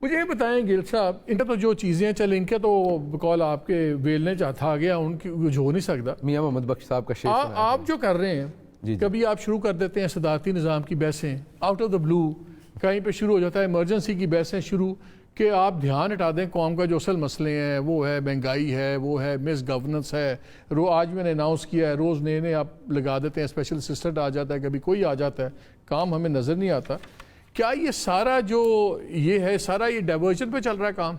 मुझे ये बताएं गिल साहब, इनका तो जो चीज़ें चले इनके तो बकौल आपके वेलने चाहता आ गया, उनकी कुछ हो नहीं सकता। मियां मोहम्मद बख्श साहब का शेर आप जो कर रहे हैं जी। कभी आप शुरू कर देते हैं सदारती निज़ाम की बहसें आउट ऑफ द ब्लू, कहीं पे शुरू हो जाता है इमरजेंसी की बहसें शुरू, कि आप ध्यान हटा दें कौम का जो असल मसले हैं, वो है महंगाई है, वो है मिस गवर्नेंस है। आज मैंने अनाउंस किया है, रोज़ नए नए आप लगा देते हैं, स्पेशल असिस्टेंट आ जाता है, कभी कोई आ जाता है, काम हमें नज़र नहीं आता। क्या ये सारा जो ये है सारा ये डाइवर्जन पे चल रहा है काम?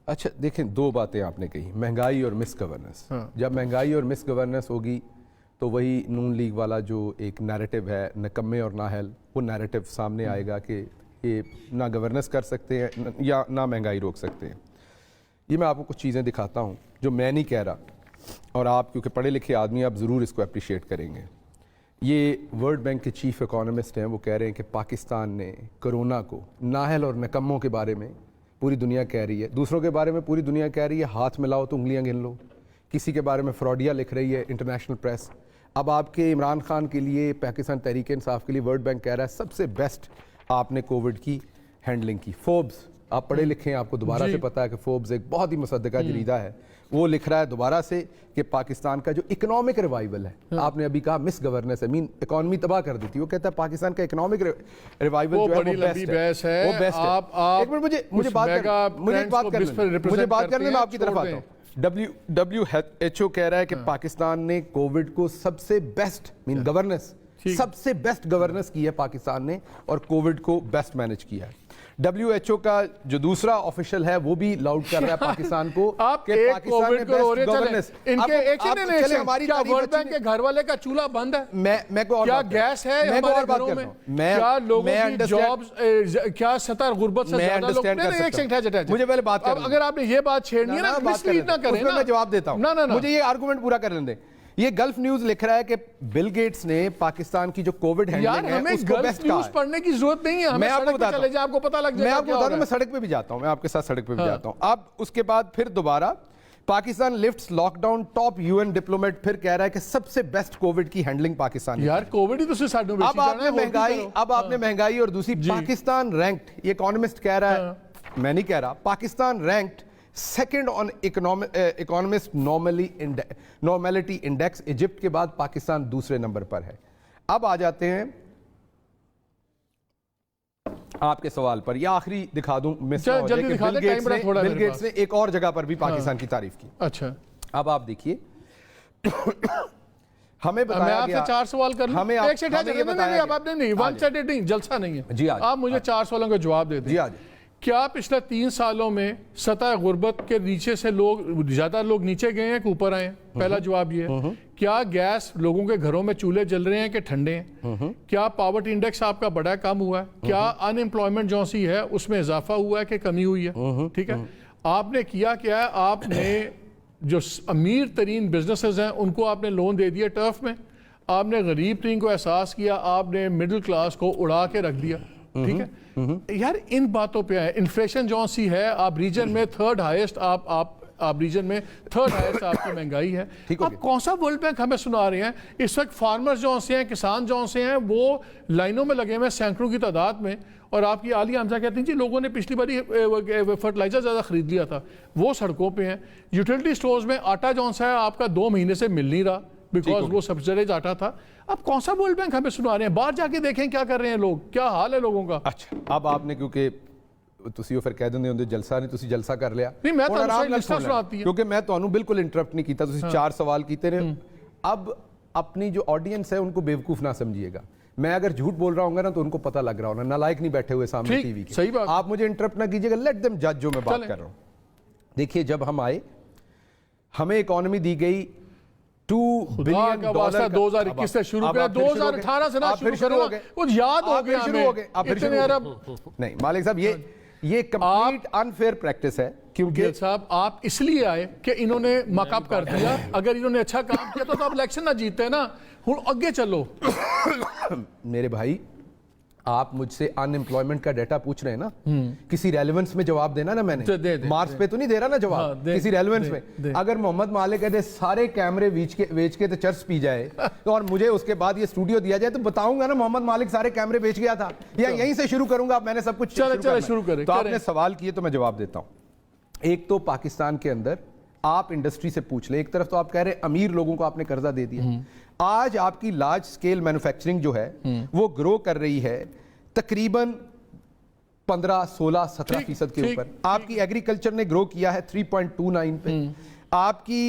अच्छा देखें, दो बातें आपने कही, महंगाई और मिस गवर्नेंस। जब महंगाई और मिस गवर्नेंस होगी तो वही नून लीग वाला जो एक नैरेटिव है नकम्मे और नाहल, वो नैरेटिव सामने आएगा कि ये ना गवर्नेंस कर सकते हैं या ना महंगाई रोक सकते हैं। ये मैं आपको कुछ चीज़ें दिखाता हूँ जो मैं नहीं कह रहा, और आप क्योंकि पढ़े लिखे आदमी आप ज़रूर इसको अप्रिशिएट करेंगे। ये वर्ल्ड बैंक के चीफ इकोनॉमिस्ट हैं, वो कह रहे हैं कि पाकिस्तान ने कोरोना को नाहल और नकम्मों के बारे में पूरी दुनिया कह रही है, दूसरों के बारे में पूरी दुनिया कह रही है हाथ मिलाओ तो उंगलियां गिन लो, किसी के बारे में फ्रॉडिया लिख रही है इंटरनेशनल प्रेस। अब आपके इमरान खान के लिए, पाकिस्तान तहरीक इंसाफ के लिए वर्ल्ड बैंक कह रहा है सबसे बेस्ट आपने कोविड की हैंडलिंग की। फोर्ब्स, आप पढ़े लिखे हैं, आपको दोबारा से पता है कि फोर्ब्स एक बहुत ही मुसद्दका जरीदा है, वो लिख रहा है दोबारा से कि पाकिस्तान का जो इकोनॉमिक रिवाइवल है, आपने अभी कहा मिस गवर्नेंस है, मीन इकोनॉमी तबाह कर दी थी, वो कहता है पाकिस्तान का इकोनॉमिक रिवाइवल जो है वो बेस्ट है, वो बेस्ट है। एक मिनट मुझे बात करने में आपकी तरफ आता हूँ। WHO कह रहा है कि पाकिस्तान ने कोविड को सबसे बेस्ट मीन गवर्नेंस, सबसे बेस्ट गवर्नेंस की है पाकिस्तान ने, और कोविड को बेस्ट मैनेज किया है। WHO का जो दूसरा ऑफिशियल है वो भी लाउड कर रहा है पाकिस्तान को कि पाकिस्तान ने बेस्ट गवर्नेंस। इनके एक हमारी क्या वर्ल्ड बैंक के घर वाले का चूल्हा बंद है? मैं को और क्या गैस है हमारे घरों में? क्या लोगों की जॉब्स, क्या सतह गुर्बत से ज्यादा लोग? एक सेकंड, मुझे पहले बात कर, अगर आपने ये बात छेड़नी है ना, मिसलीड ना करें ना, मैं जवाब देता हूं। ना मुझे ये आर्गुमेंट पूरा करने दें। ये गल्फ न्यूज लिख रहा है कि बिल गेट्स ने पाकिस्तान की जो कोविड हैंडलिंग है उसको बेस्ट कहा है। पढ़ने की जरूरत नहीं है, मैं आपको बताता हूं, आपको पता लग जाएगा। मैं आपको बताता हूं, मैं सड़क पे भी जाता हूं, मैं आपके साथ सड़क पे भी जाता हूं। अब उसके बाद फिर दोबारा Pakistan lifts lockdown, top UN diplomat फिर कह रहा है कि सबसे बेस्ट कोविड की हैंडलिंग पाकिस्तान। यार कोविड ही तो साडू बेची अब आपने महंगाई और दूसरी पाकिस्तान रैंक्ड, ये इकोनॉमिस्ट कह रहा है, मैं नहीं कह रहा, Pakistan ranked second on economist normality index, Egypt के बाद पाकिस्तान दूसरे नंबर पर है। अब आ जाते हैं आपके सवाल पर, या आखिरी दिखा दूं, बिल गेट्स ने एक और जगह पर भी पाकिस्तान की तारीफ की। अच्छा, अब आप देखिए हमें बताया गया, 4 सवाल कर लूं, एक से आपने नहीं वन साइडेड नहीं, जलसा नहीं है जी। आप मुझे 4 सवालों का जवाब दे दें। जी आज क्या पिछले 3 सालों में सतह गुर्बत के नीचे से ज्यादा लोग नीचे गए हैं कि ऊपर आए हैं? पहला जवाब ये है। क्या गैस लोगों के घरों में चूल्हे जल रहे हैं कि ठंडे हैं? क्या पावर्टी इंडेक्स आपका बड़ा कम हुआ है? क्या अनएम्प्लॉयमेंट जो सी है उसमें इजाफा हुआ है कि कमी हुई है? ठीक है, आपने किया क्या है, आपने जो अमीर तरीन बिजनेसेस हैं उनको आपने लोन दे दिया टर्फ में, आपने गरीब तरीन को एहसास किया, आपने मिडिल क्लास को उड़ा के रख दिया। ठीक है यार, इन बातों पे है। इन्फ्लेशन जो सी है, आप रीजन में थर्ड हाईएस्ट, आप रीजन में थर्ड हाईएस्ट आपकी महंगाई है। अब कौन सा वर्ल्ड बैंक हमें सुना रहे हैं? इस वक्त फार्मर्स जो से हैं, किसान जो से हैं, वो लाइनों में लगे हुए सैकड़ों की तादाद में, और आपकी आलिया हमजा कहती हैं जी लोगों ने पिछली बारी फर्टिलाइजर ज़्यादा खरीद लिया था, वो सड़कों पे हैं। यूटिलिटी स्टोर्स में आटा जो सा है आपका 2 महीने से मिल नहीं रहा, बिकॉज वो सब्सिडाइज आटा था। अब कौन सा वर्ल्ड बैंक हमें सुना रहे हैं? बाहर जाके देखें क्या कर रहे हैं लोग, क्या हाल है लोगों का। अच्छा, अब आपने क्योंकि ਤੁਸੀਂ ਉਹ ਫਿਰ ਕਹਿ ਦਿੰਦੇ ਹੁੰਦੇ ਜਲਸਾ ਨਹੀਂ, ਤੁਸੀਂ ਜਲਸਾ ਕਰ ਲਿਆ। ਨਹੀਂ ਮੈਂ ਤੁਹਾਨੂੰ ਸਹੀ ਲਿਸਟਾਂ ਸੁਣਾਤੀ ਹੈ, क्योंकि मैं ਤੁਹਾਨੂੰ बिल्कुल इंटरप्ट नहीं किया, ਤੁਸੀਂ 4 सवाल कीते ने। अब अपनी जो ऑडियंस है उनको बेवकूफ ना समझिएगा, मैं अगर झूठ बोल रहा हूँ ना तो उनको पता लग रहा होगा, नालायक नहीं बैठे हुए सामने टीवी के। सही बात, आप मुझे इंटरप्ट ना कीजिएगा, लेट देम जज जो मैं बात कर रहा हूँ। देखिए जब हम आए, हमें इकोनॉमी दी गई $2 बिलियन 2021 से शुरू किया, 2018 से ना शुरू करो, कुछ याद हो गया, शुरू हो गए आप फिर शुरू अरब नहीं। मालिक साहब ये कंप्लीट अनफेयर प्रैक्टिस है, क्योंकि साहब आप इसलिए आए कि इन्होंने मकअप कर दिया। अगर इन्होंने अच्छा काम किया तो आप इलेक्शन ना जीतते ना। हुण आगे चलो मेरे भाई, आप मुझसे अनएम्प्लॉयमेंट का डाटा पूछ रहे हैं ना, किसी रेलेवेंस में जवाब देना ना मैंने, दे, मार्क्स पे तो नहीं दे रहा ना जवाब। हाँ, किसी रेलेवेंस में अगर मोहम्मद मालिक कहते सारे कैमरे बेच के तो चर्च पी जाए और मुझे उसके बाद ये स्टूडियो दिया जाए, तो बताऊंगा ना मोहम्मद मालिक सारे कैमरे बेच गया था, या यहीं से शुरू करूंगा। मैंने सब कुछ शुरू करें। तो आपने सवाल किए तो मैं जवाब देता हूं। एक तो पाकिस्तान के अंदर आप इंडस्ट्री से पूछ ले, एक तरफ तो आप कह रहे हैं अमीर लोगों को आपने कर्जा दे दिया, आज आपकी लार्ज स्केल मैन्युफैक्चरिंग जो है वो ग्रो कर रही है तकरीबन 15, 16, 17% के ऊपर। आपकी एग्रीकल्चर ने ग्रो किया है 3.29 पे, आपकी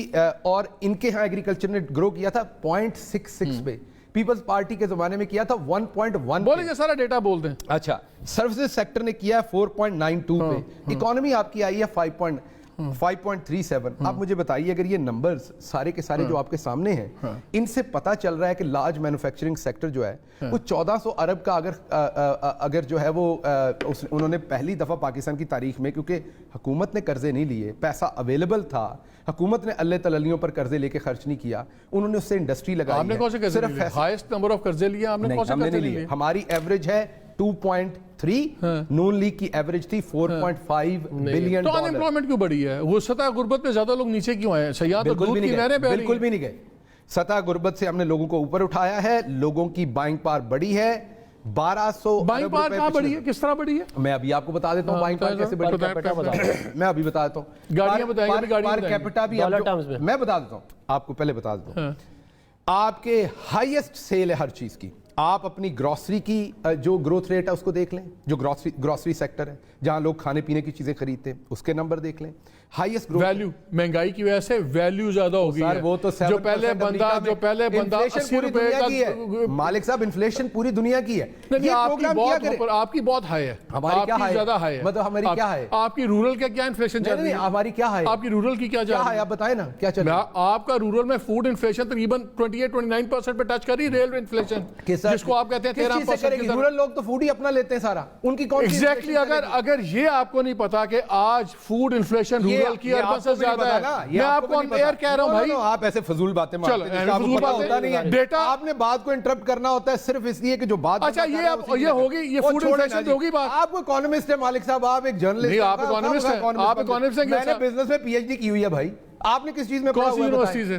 और इनके यहाँ एग्रीकल्चर ने ग्रो किया था 0.66 पे, पीपल्स पार्टी के जमाने में किया था 1.1। बोलेंगे सारा डेटा बोल दें। अच्छा, सर्विसेज सेक्टर ने किया है 4.92 पे, इकोनॉमी आपकी आई है 5.37। आप मुझे बताइए, अगर ये नंबर्स सारे के सारे जो आपके सामने हैं, इनसे पता चल रहा है कि लार्ज मैन्युफैक्चरिंग सेक्टर जो है वो 1400 अरब का अगर जो है वो उन्होंने पहली दफा पाकिस्तान की तारीख में, क्योंकि हुकूमत ने कर्जे नहीं लिए, पैसा अवेलेबल था, हुकूमत ने अल्ले तललियों पर कर्जे लेके खर्च नहीं किया, उन्होंने उससे इंडस्ट्री लगाई। आपने कौन से कर्जे लिए? हाईएस्ट नंबर ऑफ कर्जे लिए आपने? कौन से कर्जे लिए? हमारी एवरेज है 2.3, नून लीग की एवरेज थी 4.5 बिलियन। तो अनएम्प्लॉयमेंट क्यों बढ़ी है? वो सतह गुर्बत में ज्यादा लोग नीचे क्यों आए? बिल्कुल भी नहीं गए। सतह गुर्बत से हमने लोगों को ऊपर उठाया है, लोगों की बाइंग पावर बढ़ी है 1200। बाइंग पावर कहां बढ़ी है? किस तरह बढ़ी है? मैं अभी आपको बता देता हूं बाइंग पावर कैसे बढ़ी है। मैं अभी बता देता हूं। गाड़ियां बताएंगे, गाड़ियां कैपिटा भी मैं बता देता हूं आपको, पहले बता देता हूं। आपके हाईएस्ट सेल है हर चीज की। आप अपनी ग्रोसरी की जो ग्रोथ रेट है उसको देख लें, जो ग्रोसरी सेक्टर है जहां लोग खाने पीने की चीजें खरीदते हैं, उसके नंबर देख लें। हाईएस्ट ग्रोथ, वैल्यू, महंगाई की वजह से वैल्यू ज्यादा हो गई है। वो तो जो पहले बंदा 80 रुपए का, मालिक साहब इन्फ्लेशन पूरी दुनिया की है। आपकी बहुत हाई है, हमारी क्या है? ज्यादा हाई है। मतलब हमारी क्या है? आपकी रूरल का क्या इन्फ्लेशन चल रही है? हमारी क्या है? आपकी रूरल की क्या है? आप बताए ना क्या चल रहा है? आपका रूरल में फूड इन्फ्लेशन तकरीबन 28-29% पे टच करी, रेल इन्फ्लेशन जिसको आप कहते हैं 13%। रूरल लोग तो फूड ही अपना लेते हैं सारा, उनकी कौन सी एग्जैक्टली। अगर ये आपको नहीं पता कि आज फूड इन्फ्लेशन रूरल की अर्बन से ज्यादा है, मैं आपको ऑन एयर कह रहा हूं भाई। आप ऐसे फजूल बातें मारते हैं, आपको पता होता नहीं है डेटा। आपने बात को इंटरप्ट करना होता है सिर्फ इसलिए कि जो बात, अच्छा ये होगी, ये फूड इन्फ्लेशन तो होगी बात। आप इकोनॉमिस्ट है मालिक साहब, आप एक जर्नलिस्ट नहीं, आप इकोनॉमिस्ट हैं, आप इकोनॉमिस्ट हैं। मैंने बिजनेस में पीएचडी की हुई है भाई। आपने किस चीज में पढ़ा हुआ है? यूनिवर्सिटी से?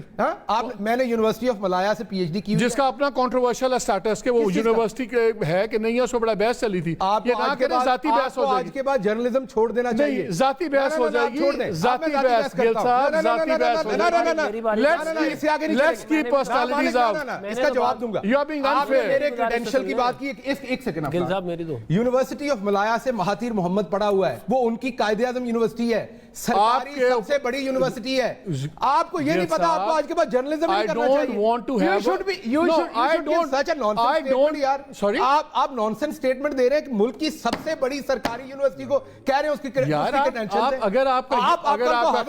आप, मैंने यूनिवर्सिटी ऑफ मलाया से पीएचडी की, जिसका अपना कंट्रोवर्शियल स्टेटस के वो यूनिवर्सिटी के है कि नहीं है, उसमें बड़ा बहस चली थी। आप ये ना करें, जाती बहस हो जाएगी। आज के बाद जर्नलिज्म छोड़ देना चाहिए। जाती बहस हो जाएगी, जाती बहस। गिल साहब, जाती बहस हो जाएगी। Let's keep personalities out. इसका जवाब दूंगा। You are being unfair. मेरे क्रेडेंशियल की बात की, एक सेकंड। गिल साहब मेरी दो। यूनिवर्सिटी ऑफ मलाया से महातीर मोहम्मद पढ़ा हुआ है, वो उनकी कायदे-ए-आज़म यूनिवर्सिटी है, सरकारी सबसे बड़ी यूनिवर्सिटी है। आपको ये नहीं पता? आपको आज के बाद जर्नलिज्म नहीं करना चाहिए। You should give such a nonsense statement यार। Sorry? आप नॉनसेंस स्टेटमेंट दे रहे हैं कि मुल्क की सबसे बड़ी सरकारी यूनिवर्सिटी को कह रहे हैं उसकी क्रेडेंशियल। अगर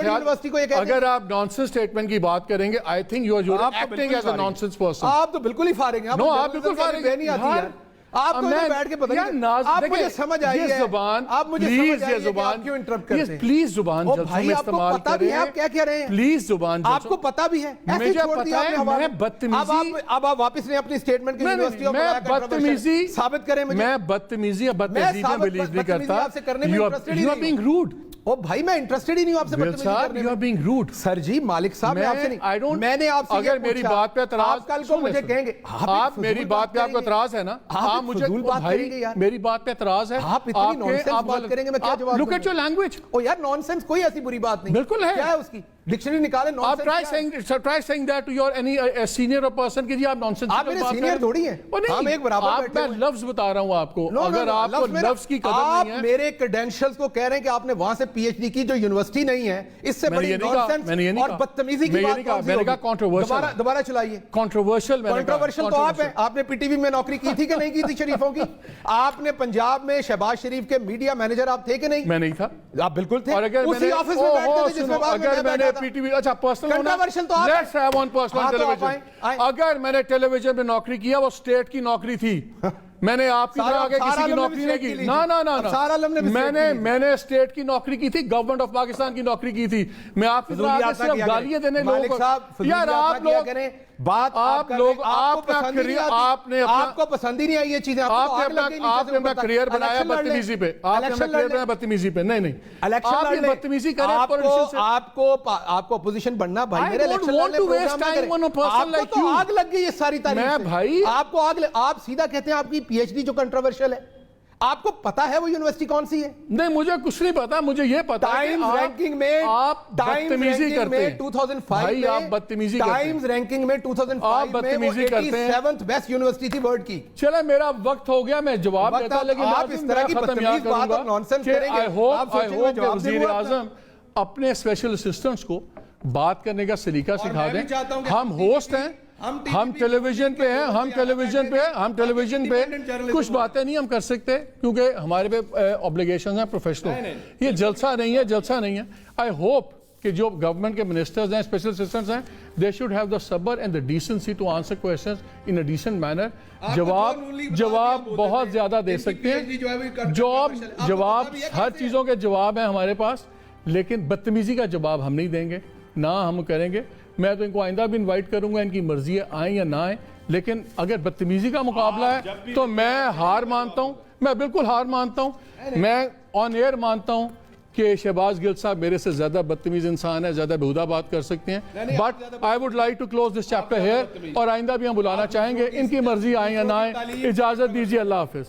यूनिवर्सिटी अगर आप नॉनसेंस स्टेटमेंट की बात करेंगे, I think you are acting as a nonsense person. आप तो बिल्कुल ही फारेंगे। आप बिल्कुल फारेंगे नहीं आती यार। आपको बैठ के पता नहीं, आप मुझे समझ आई है जुबान, आप मुझे प्लीज ये जुबान क्यों इंटरप्ट करते हैं? प्लीज जुबान भाई इस्तेमाल करें। आप क्या कह रहे हैं? प्लीज जुबान, आपको पता भी है, मुझे पता है। मैं बदतमीजी, अब आप वापस नहीं अपनी स्टेटमेंट की यूनिवर्सिटी ऑफ मैं बदतमीजी साबित करें मुझे। मैं बदतमीजी में बिलीव नहीं करता। You are being rude. ओ भाई मैं इंटरेस्टेड ही नहीं हूं आपसे बदतमीजी करने में। You are being rude. Sir ji, मालिक साहब मैं आपसे नहीं, मैंने आपसे अगर मेरी बात पे एतराज, आप कल को मुझे कहेंगे आप मेरी बात पे आपको एतराज है ना, आप मुझे भाई मेरी बात पे एतराज है, आप इतनी नॉनसेंस बात करेंगे, मैं क्या जवाब? Look at your language. ओ यार, नॉनसेंस कोई ऐसी बुरी बात नहीं, बिल्कुल है। क्या है उसकी? डिक्शनरी निकाले आप try saying that to your any senior person कि जी आप नॉनसेंस। आप मेरे सीनियर थोड़ी हैं, हम एक बराबर बैठे हैं। मैं लफ्ज बता रहा हूं आपको, अगर आपको लफ्ज की कदर नहीं है। आप मेरे क्रेडेंशियल्स को कह रहे हैं कि आपने वहां से पीएचडी की, जो यूनिवर्सिटी नहीं है। इससे बड़ी नॉनसेंस और बदतमीजी की बात मैंने कहा कंट्रोवर्शियल। दोबारा चलाइए। कंट्रोवर्शियल तो आप हैं। आपने पीटीवी में नौकरी की थी कि नहीं की थी शरीफों की? आपने पंजाब में शहबाज शरीफ के मीडिया मैनेजर आप थे कि नहीं? मैं नहीं था। आप बिल्कुल थे। और अगर उसी ऑफिस में बैठते थे जिसमें बाद में मैंने पीटीवी, अच्छा कंट्रोवर्शियल तो आप, let's have on personal television. अगर मैंने टेलीविजन में नौकरी किया, वो स्टेट की नौकरी थी, मैंने आपकी तरह आगे किसी की नौकरी नहीं की। ना ना ना ना, मैंने स्टेट की नौकरी की थी, गवर्नमेंट ऑफ पाकिस्तान की नौकरी की थी। मैं आपकी तरह आगे सिर्फ गालियां देने लोगों को, यार आप लोग बात आप लोग आपको पसंद ही नहीं आई ये चीजें। आपने अपना करियर बनाया बदतमीजी पे, आपने अपना करियर बनाया बदतमीजी पे। नहीं नहीं, इलेक्शन आप बदतमीजी करें, आपको अपोजिशन बनना भाई, मेरे इलेक्शन आपको आग लग गई ये सारी तारीफ मैं से। भाई आपको आग आप सीधा कहते हैं आपकी पीएचडी जो कंट्रोवर्शियल है, आपको पता है वो यूनिवर्सिटी कौन सी है? नहीं, मुझे कुछ नहीं पता, मुझे ये पता है टाइम्स रैंकिंग में आप बदतमीजी करते हैं 2005 भाई, आप बदतमीजी करते हैं। टाइम्स रैंकिंग में 2005 में वो 87th बेस्ट यूनिवर्सिटी थी वर्ल्ड की। चलो मेरा वक्त हो गया, मैं जवाब देता, लेकिन आप इस तरह की बदतमीज बात और नॉनसेंस करेंगे। आई होप वज़ीर आज़म अपने स्पेशल असिस्टेंट्स को बात करने का सलीका सिखा दें। हम होस्ट हैं, हम टेलीविजन पे हैं, हम टेलीविजन पे कुछ बातें नहीं हम कर सकते क्योंकि हमारे पे ऑब्लिगेशंस हैं प्रोफेशनल। ये जलसा नहीं है। आई होप कि जो गवर्नमेंट के मिनिस्टर्स हैं, स्पेशल असिस्टेंट्स हैं, दे शुड हैव द सब्र and the decency to answer questions in a decent manner. जवाब बहुत ज्यादा दे सकते हैं, जवाब हर चीजों के जवाब हैं हमारे पास, लेकिन बदतमीजी का जवाब हम नहीं देंगे, ना हम करेंगे। मैं तो इनको आइंदा भी इनवाइट करूंगा, इनकी मर्जी है आए या ना आए, लेकिन अगर बदतमीजी का मुकाबला है तो मैं हार मानता हूं, मैं बिल्कुल हार मानता हूं। मैं ऑन एयर मानता हूं कि शहबाज गिल साहब मेरे से ज्यादा बदतमीज इंसान है, ज्यादा बेहुदा बात कर सकते हैं, but I would like to close this chapter here, और आइंदा भी हम बुलाना चाहेंगे, इनकी मर्जी आए या ना आए। इजाजत दीजिए, अल्लाह हाफिज।